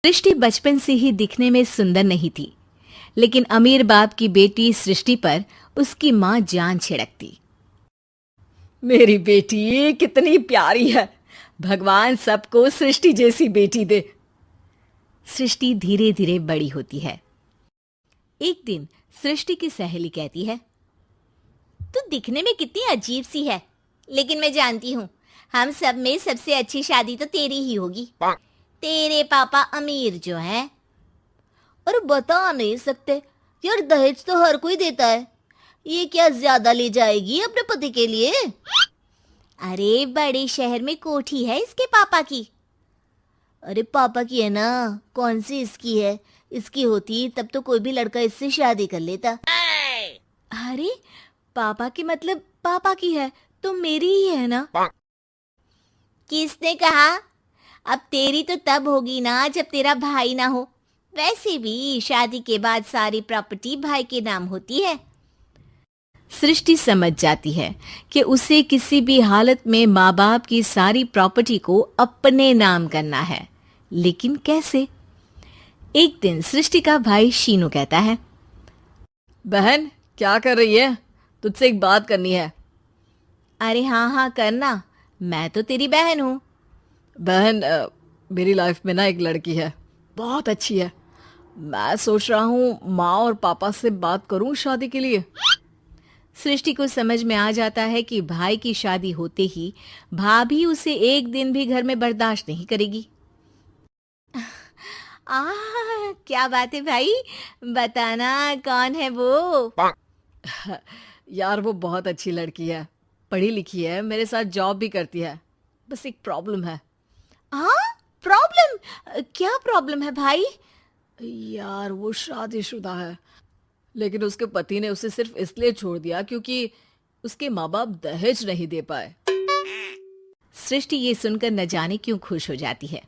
सृष्टि बचपन से ही दिखने में सुंदर नहीं थी, लेकिन अमीर बाप की बेटी सृष्टि पर उसकी माँ जान छिड़कती। मेरी बेटी कितनी प्यारी है, भगवान सबको सृष्टि जैसी बेटी दे। सृष्टि धीरे धीरे बड़ी होती है। एक दिन सृष्टि की सहेली कहती है, तू दिखने में कितनी अजीब सी है, लेकिन मैं जानती हूँ हम सब में सबसे अच्छी शादी तो तेरी ही होगी। तेरे पापा अमीर जो हैं। और बता नहीं सकते यार, दहेज तो हर कोई देता है, ये क्या ज्यादा ले जाएगी अपने पति के लिए? अरे बड़े शहर में कोठी है इसके पापा की। अरे पापा की है ना, कौन सी इसकी है? इसकी होती तब तो कोई भी लड़का इससे शादी कर लेता। अरे पापा की मतलब पापा की है तो मेरी ही है ना? किसने कहा? अब तेरी तो तब होगी ना जब तेरा भाई ना हो। वैसे भी शादी के बाद सारी प्रॉपर्टी भाई के नाम होती है। सृष्टि समझ जाती है कि उसे किसी भी हालत में माँ बाप की सारी प्रॉपर्टी को अपने नाम करना है, लेकिन कैसे? एक दिन सृष्टि का भाई शीनू कहता है, बहन क्या कर रही है? तुझसे एक बात करनी है। अरे हाँ करना, मैं तो तेरी बहन हूँ। बहन मेरी लाइफ में ना एक लड़की है, बहुत अच्छी है। मैं सोच रहा हूँ माँ और पापा से बात करूँ शादी के लिए। सृष्टि को समझ में आ जाता है कि भाई की शादी होते ही भाभी उसे एक दिन भी घर में बर्दाश्त नहीं करेगी। क्या बात है भाई, बताना कौन है वो? यार वो बहुत अच्छी लड़की है, पढ़ी लिखी है, मेरे साथ जॉब भी करती है। बस एक प्रॉब्लम है। हाँ प्रॉब्लम? क्या प्रॉब्लम है भाई? यार वो शादीशुदा है, लेकिन उसके पति ने उसे सिर्फ इसलिए छोड़ दिया क्योंकि उसके माँ बाप दहेज नहीं दे पाए। सृष्टि ये सुनकर न जाने क्यों खुश हो जाती है।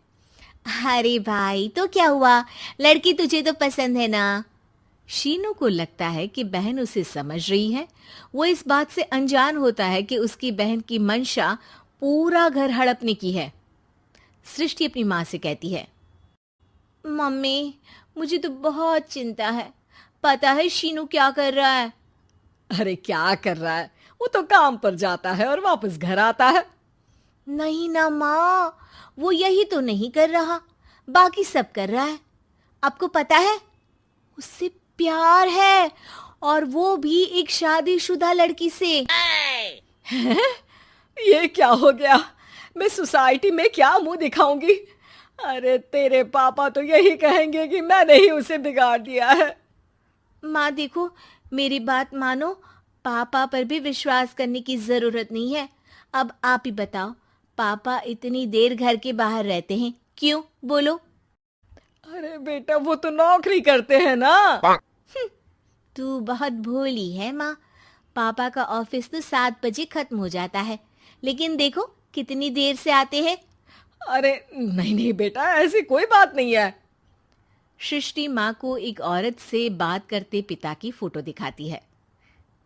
अरे भाई तो क्या हुआ, लड़की तुझे तो पसंद है ना? शीनू को लगता है कि बहन उसे समझ रही है। वो इस बात से अनजान होता है कि उसकी बहन की मंशा पूरा घर हड़पने की है। सृष्टि अपनी माँ से कहती है, मम्मी मुझे तो बहुत चिंता है। पता है शीनू क्या कर रहा है? अरे क्या कर रहा है? वो तो काम पर जाता है और वापस घर आता है। नहीं ना माँ, वो यही तो नहीं कर रहा, बाकी सब कर रहा है। आपको पता है उससे प्यार है, और वो भी एक शादीशुदा लड़की से। ये क्या हो गया? मैं सोसाइटी में क्या मुंह दिखाऊंगी? अरे तेरे पापा तो यही कहेंगे कि मैंने ही उसे बिगाड़ दिया है। माँ देखो, मेरी बात मानो, पापा पर भी विश्वास करने की जरूरत नहीं है। अब आप ही बताओ, पापा इतनी देर घर के बाहर रहते हैं क्यों? बोलो। अरे बेटा वो तो नौकरी करते हैं ना। तू बहुत भोली है माँ। पापा का ऑफिस तो 7 बजे खत्म हो जाता है, लेकिन देखो कितनी देर से आते हैं। अरे नहीं नहीं बेटा, ऐसी कोई बात नहीं है। सृष्टि माँ को एक औरत से बात करते पिता की फोटो दिखाती है।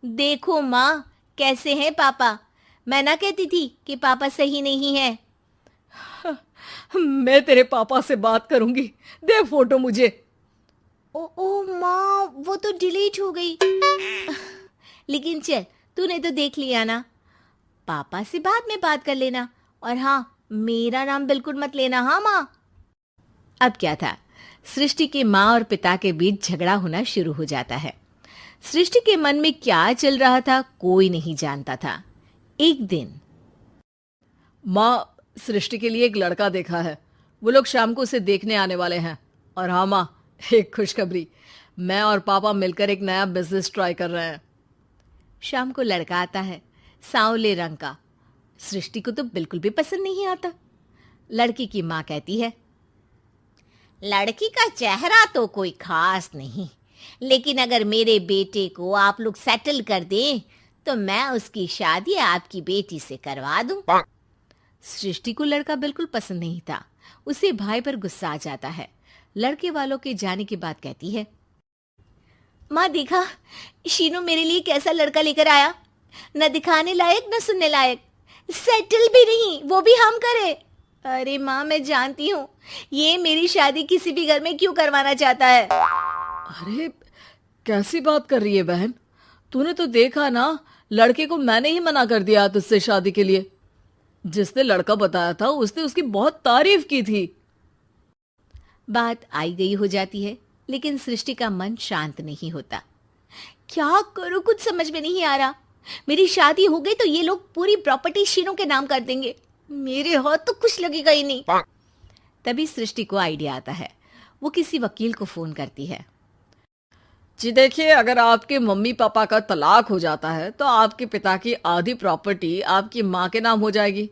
देखो माँ कैसे हैं पापा। मैं ना कहती थी कि पापा सही नहीं है। मैं तेरे पापा से बात करूंगी, दे फोटो मुझे। ओ माँ, वो तो डिलीट हो गई। लेकिन चल, तूने तो देख लिया ना। पापा से बाद में बात कर लेना, और हाँ मेरा नाम बिल्कुल मत लेना। हाँ माँ। अब क्या था, सृष्टि के माँ और पिता के बीच झगड़ा होना शुरू हो जाता है। सृष्टि के मन में क्या चल रहा था कोई नहीं जानता था। एक दिन, माँ सृष्टि के लिए एक लड़का देखा है, वो लोग शाम को उसे देखने आने वाले हैं। और हाँ माँ, एक खुशखबरी, मैं और पापा मिलकर एक नया बिजनेस ट्राई कर रहे हैं। शाम को लड़का आता है, सांवले रंग का। सृष्टि को तो बिल्कुल भी पसंद नहीं आता। लड़की की माँ कहती है, लड़की का चेहरा तो कोई खास नहीं, लेकिन अगर मेरे बेटे को आप लोग सेटल कर दें तो मैं उसकी शादी आपकी बेटी से करवा दूं। सृष्टि को लड़का बिल्कुल पसंद नहीं था। उसे भाई पर गुस्सा आ जाता है। लड़के वालों के जाने के बाद कहती है, माँ देखा शीनू मेरे लिए कैसा लड़का लेकर आया, न दिखाने लायक न सुनने लायक, सेटल भी नहीं, वो भी हम करे। अरे माँ, मैं जानती हूँ ये मेरी शादी किसी भी घर में क्यों करवाना चाहता है। अरे कैसी बात कर रही है बहन? तूने तो देखा ना, लड़के को मैंने ही मना कर दिया तुझसे शादी के लिए। जिसने लड़का बताया था उसने उसकी बहुत तारीफ की थी। बात आई गई हो जाती है, लेकिन सृष्टि का मन शांत नहीं होता। क्या करूँ, कुछ समझ में नहीं आ रहा। मेरी शादी हो गई तो ये लोग पूरी प्रॉपर्टी शीनू के नाम कर देंगे। मेरे हाथ तो कुछ लगेगा ही नहीं। तभी सृष्टि को आइडिया आता है। वो किसी वकील को फोन करती है। जी देखिए, अगर आपके मम्मी पापा का तलाक हो जाता है तो आपके पिता की आधी प्रॉपर्टी आपकी माँ के नाम हो जाएगी।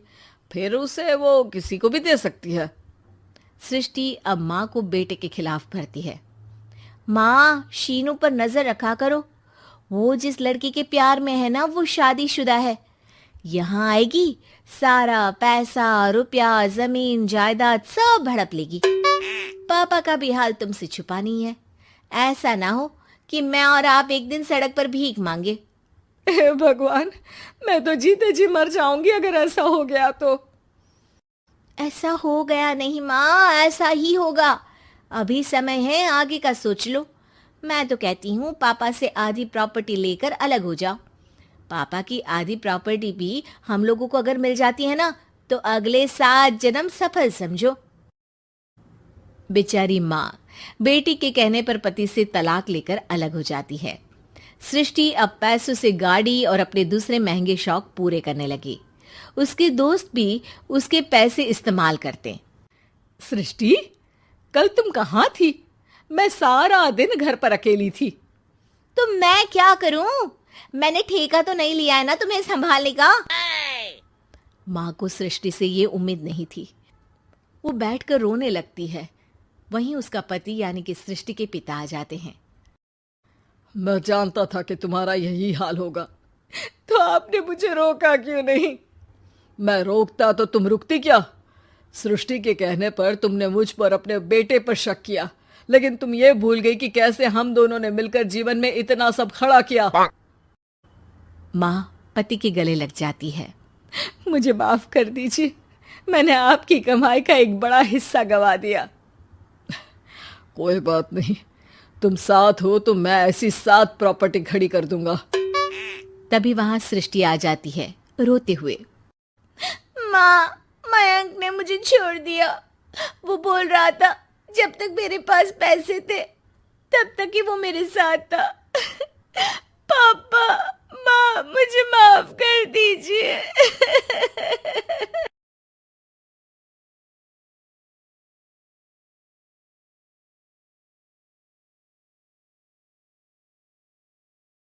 फिर उसे वो किसी को भी दे सकती है। सृष्टि अब माँ को बेटे के खिलाफ भरती है। माँ, शीनू पर नजर रखा करो। वो जिस लड़की के प्यार में है ना, वो शादीशुदा है। यहाँ आएगी, सारा पैसा, रुपया, जमीन, जायदाद सब हड़प लेगी। पापा का भी हाल तुमसे छुपा नहीं है। ऐसा ना हो कि मैं और आप एक दिन सड़क पर भीख मांगे। हे भगवान, मैं तो जीते जी मर जाऊंगी अगर ऐसा हो गया तो। ऐसा हो गया नहीं माँ, ऐसा ही होगा। अभी समय है, आगे का सोच लो। मैं तो कहती हूँ पापा से आधी प्रॉपर्टी लेकर अलग हो जाओ। पापा की आधी प्रॉपर्टी भी हम लोगों को अगर मिल जाती है ना, तो अगले 7 जन्म सफल समझो। बेचारी माँ बेटी के कहने पर पति से तलाक लेकर अलग हो जाती है। सृष्टि अब पैसों से गाड़ी और अपने दूसरे महंगे शौक पूरे करने लगी। उसके दोस्त भी उसके पैसे इस्तेमाल करते। सृष्टि, कल तुम कहाँ थी? मैं सारा दिन घर पर अकेली थी। तो मैं क्या करूं? मैंने ठेका तो नहीं लिया है ना तुम्हें संभालने का। माँ को सृष्टि से ये उम्मीद नहीं थी। वो बैठकर रोने लगती है। वहीं उसका पति यानी कि सृष्टि के पिता आ जाते हैं। मैं जानता था कि तुम्हारा यही हाल होगा, तो आपने मुझे रोका क्यों नहीं? मैं रोकता तो तुम रुकती क्या? सृष्टि के कहने पर तुमने मुझ पर, अपने बेटे पर शक किया, लेकिन तुम ये भूल गई कि कैसे हम दोनों ने मिलकर जीवन में इतना सब खड़ा किया। माँ पति के गले लग जाती है। मुझे माफ कर दीजिए, मैंने आपकी कमाई का एक बड़ा हिस्सा गवा दिया। कोई बात नहीं, तुम साथ हो तो मैं ऐसी 7 प्रॉपर्टी खड़ी कर दूंगा। तभी वहां सृष्टि आ जाती है रोते हुए। माँ, मयंक ने मुझे छोड़ दिया। वो बोल रहा था जब तक मेरे पास पैसे थे तब तक ही वो मेरे साथ था। पापा, माँ, मुझे माफ कर दीजिए।